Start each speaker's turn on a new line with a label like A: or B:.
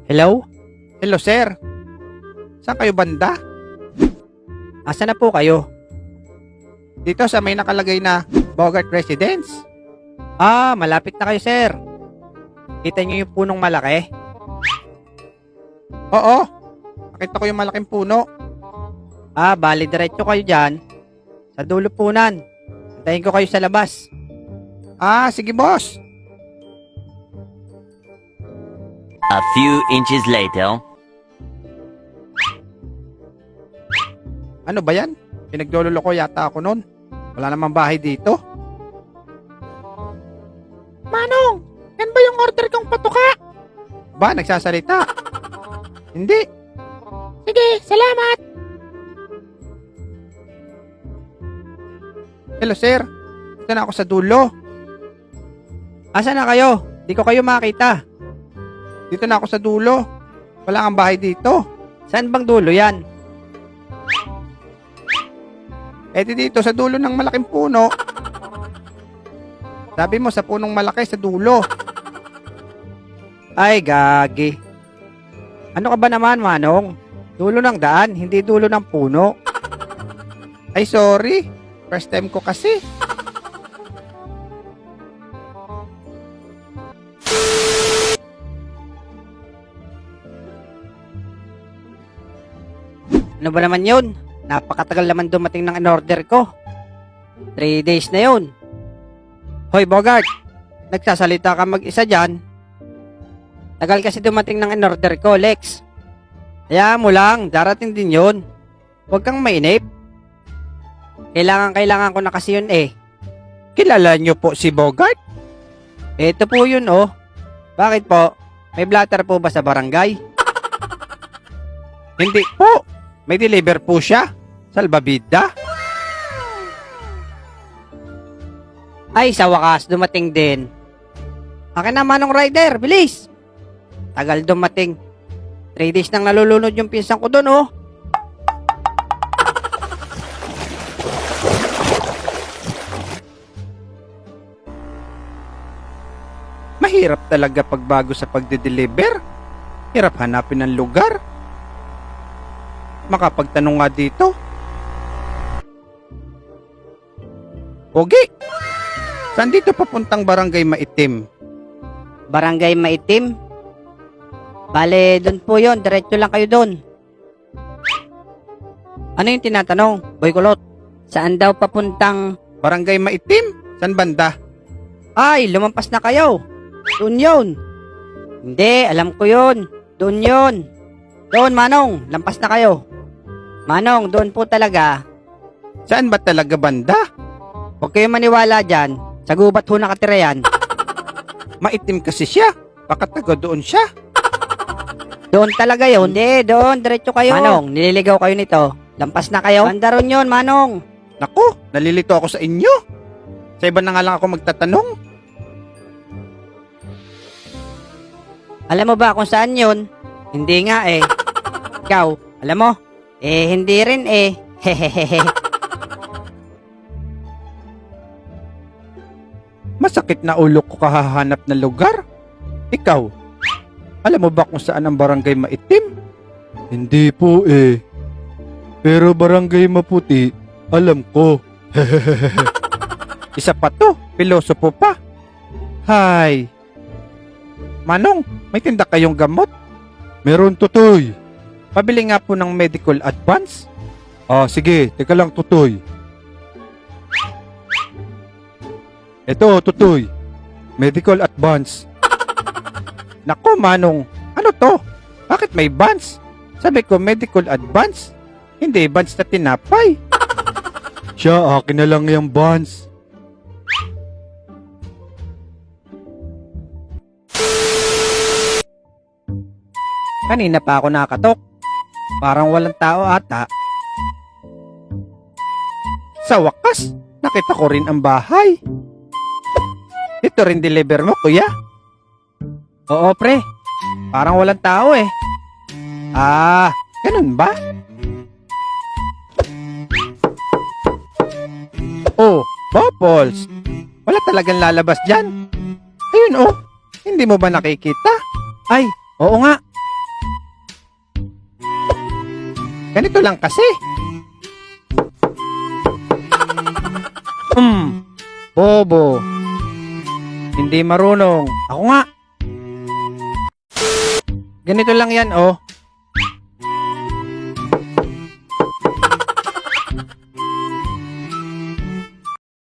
A: Hello?
B: Hello, sir. Saan kayo banda?
A: Asa na po kayo?
B: Dito sa may nakalagay na Bogart Residence.
A: Ah, malapit na kayo, sir. Kita niyo yung punong malaki?
B: Oo. Nakita ko yung malaking puno.
A: Ah, bali diretso kayo dyan. Sa dulo punan. Antayin ko kayo sa labas.
B: Ah, sige boss.
C: A few inches later.
B: Ano ba yan? Pinagloloko yata ako nun. Wala namang bahay dito. Manong, yan ba yung order kong patuka? Ba, nagsasalita? Hindi. Sige, salamat. Hello, sir. Dito na ako sa dulo.
A: Asa na kayo? Di ko kayo makita.
B: Dito na ako sa dulo. Wala kang bahay dito.
A: Saan bang dulo yan?
B: Eh di dito sa dulo ng malaking puno. Sabi mo sa punong malaki sa dulo.
A: Ay, gagi. Ano ka ba naman, Manong? Dulo ng daan, hindi dulo ng puno.
B: Ay sorry. First time ko kasi.
A: Ano ba naman yun? Napakatagal naman dumating ng in-order ko. 3 days na yun. Hoy, Bogart. Nagsasalita ka mag-isa dyan. Tagal kasi dumating ng in-order ko, Lex. Kaya mo lang, darating din yun. Huwag kang mainip. Kailangan ko na kasi yun eh.
B: Kilala niyo po si Bogart?
A: Ito po yun oh. Bakit po? May blatter po ba sa barangay?
B: Hindi po. May deliver po siya. Salbabida.
A: Ay, sa wakas, dumating din. Akin na, Manong Rider, bilis! Tagal dumating. 3 days nang nalulunod yung pinsan ko doon, oh.
B: Mahirap talaga pagbago sa pagde-deliver. Hirap hanapin ng lugar. Makapagtanong nga dito. Pogi, saan dito papuntang Barangay Maitim?
A: Barangay Maitim? Bale, doon po yon. Diretso lang kayo doon. Ano yung tinatanong, Boy Kulot? Saan daw papuntang...
B: Barangay Maitim? Saan banda?
A: Ay, lumampas na kayo. Doon yun. Hindi, alam ko yun. Doon yun. Doon, Manong. Lampas na kayo. Manong, doon po talaga.
B: Saan ba talaga banda?
A: Huwag kayo maniwala dyan. Sa gubat ho nakatira yan.
B: Maitim kasi siya. Baka taga doon siya.
A: Doon talaga yun. Hindi, doon. Diretso kayo. Manong, nililigaw kayo nito. Lampas na kayo. Bandaron yun, Manong.
B: Naku, nalilito ako sa inyo. Sa iba na nga lang ako magtatanong.
A: Alam mo ba kung saan yun? Hindi nga eh. Ikaw, alam mo? Eh, hindi rin eh. Hehehehe.
B: Masakit na ulo ko kahahanap ng lugar. Ikaw, alam mo ba kung saan ang Barangay Maitim?
D: Hindi po eh. Pero Barangay Maputi, alam ko.
B: Isa pa to, pilosopo pa. Hay. Manong, may tinda kayong gamot?
D: Meron, Tutoy.
B: Pabili nga po ng medical advance.
D: Ah, sige, teka lang, Tutoy. Ito, Tutoy. Medical advance.
B: Nako, Manong, ano to? Bakit may advance? Sabi ko medical advance. Hindi advance na tinapay.
D: Siya, akin na lang yung bonds.
B: Kanina pa ako nakatok. Parang walang tao ata. Sa wakas, nakita ko rin ang bahay. Ito rin deliver mo, kuya?
A: Oo, pre.
B: Parang walang tao eh. Ah, ganun ba? Oh, Bubbles. Wala talagang lalabas dyan. Ayun oh, Hindi mo ba nakikita? Ay, oo nga. Ganito lang kasi. Bobo. Hindi marunong. Ako nga. Ganito lang yan, oh.